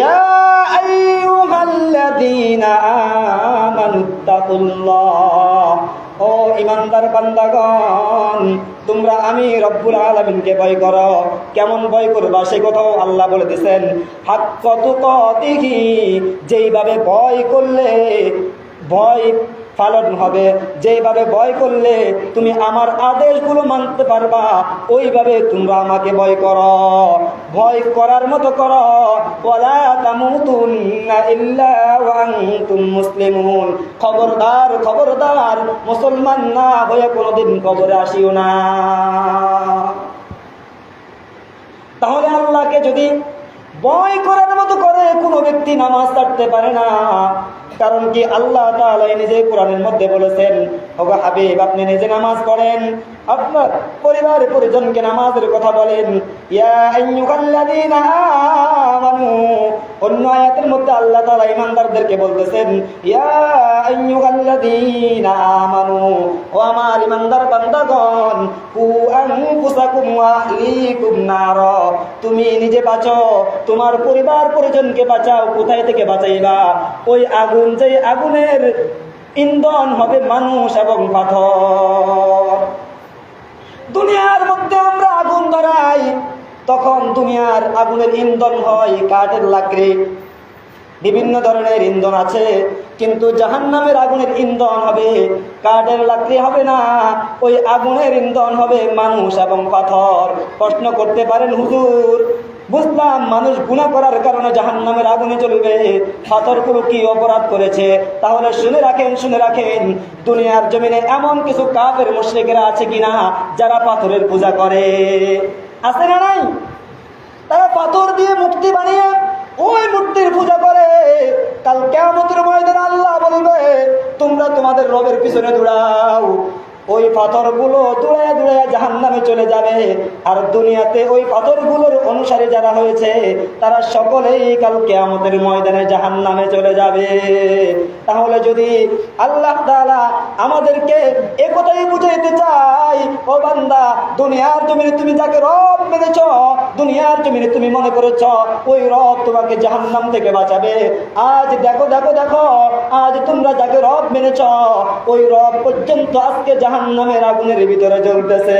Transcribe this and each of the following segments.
ইয়া আইয়ুহাল্লাযীনা আমানুত্তাকুল্লাহ, ও ঈমানদার বান্দাগণ, তোমরা আমি রব্বুল আলামিনকে ভয় করো। কেমন ভয় করবা সে কথাও আল্লাহ বলে দিয়েছেন, হাক্কা তুকাতিহি, যেইভাবে ভয় করলে ভয় পালন হবে, যেইভাবে ভয় করলে তুমি আমার আদেশগুলো মানতে পারবা, ওইভাবে তোমরা আমাকে ভয় করো, ভয় করার মতো করো। ওয়ালা তামুতুন্না ইল্লা ওয়া আনতুম মুসলিমুন, খবরদার খবরদার, মুসলমান না হয়ে কোনোদিন কবরে আসিও না। তাহলে আল্লাহকে যদি ভয় করার মতো করে কোনো ব্যক্তি নামাজ ছাড়তে পারে না। কারণ কি, আল্লাহ তাআলা নিজে কোরআনের মধ্যে বলেছেন, ওগো হাবিব, আপনি নিজে নামাজ পড়েন, আপনার পরিবার পরিজনকে নামাজের কথা বলেন। ইয়া আইয়ুহাল্লাযীনা আমানু, অন্য আয়াতের মধ্যে আল্লাহ তাআলা ঈমানদারদেরকে বলতেছেন, ইয়া আইয়ুহাল্লাযীনা আমানু, ও আমার ঈমানদার বান্দাগণ, কু আনফুসাকুম ওয়া আহলিকুম নার, তুমি নিজে বাঁচো, তোমার পরিবার পরিজনকে বাঁচাও। কোথায় থেকে বাঁচাইবা? ওই আগুন, যেই আগুনের ইন্ধন হবে মানুষ এবং পাথর। দুনিয়ার মধ্যে আমরা আগুন ধরাই, তখন দুনিয়ার আগুনের ইন্ধন হয় কাঠের লাকড়ি, বিভিন্ন ধরনের ইন্ধন আছে, কিন্তু জাহান্নামের আগুনের ইন্ধন হবে কাঠের লাকড়ি হবে না, ওই আগুনের ইন্ধন হবে মানুষ এবং পাথর। প্রশ্ন করতে পারেন, হুজুর, বুঝলাম মানুষ গুনাহ করার কারণে জাহান্নামের আগুনে জ্বলবে, পাথরগুলো কি অপরাধ করেছে? তাহলে শুনে রাখেন, দুনিয়ার জমিনে এমন কিছু কাফের মুশরিকেরা আছে কিনা যারা পাথরের পূজা করে? আছে না নাই? তারা পাথর দিয়ে মূর্তি বানিয়ে ওই মূর্তির পূজা করে। কাল কিয়ামতের ময়দানে আল্লাহ বলবে, তোমরা তোমাদের রবের পিছনে দৌড়াও। ওই পাথরগুলো দৌড়ায় দৌড়ায় জাহান্নামে চলে যাবে। আর দুনিয়াতে ওই পাথরগুলোর অনুসারী যারা হয়েছে তারা সকলেই কাল কিয়ামতের ময়দানে জাহান্নামে চলে যাবে। তাহলে যদি আল্লাহ তাআলা আমাদেরকে একথাই বুঝাইতে চাই, ও বান্দা, দুনিয়ার জমিনে তুমি যাকে রব মেনেছ, দুনিয়ার জমিনে তুমি মনে করেছ ওই রব তোমাকে জাহান্নাম থেকে বাঁচাবে, আজ দেখো দেখো দেখো, আজ তোমরা যাকে রব মেনেছ ওই রব পর্যন্ত আজকে জাহান্নামের আগুনের ভিতরে জ্বলতেছে।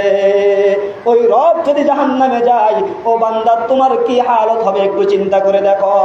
ওই রব যদি জাহান্নামে যায়, ও বান্দা, তোমার কি হালত হবে একটু চিন্তা করে দেখো।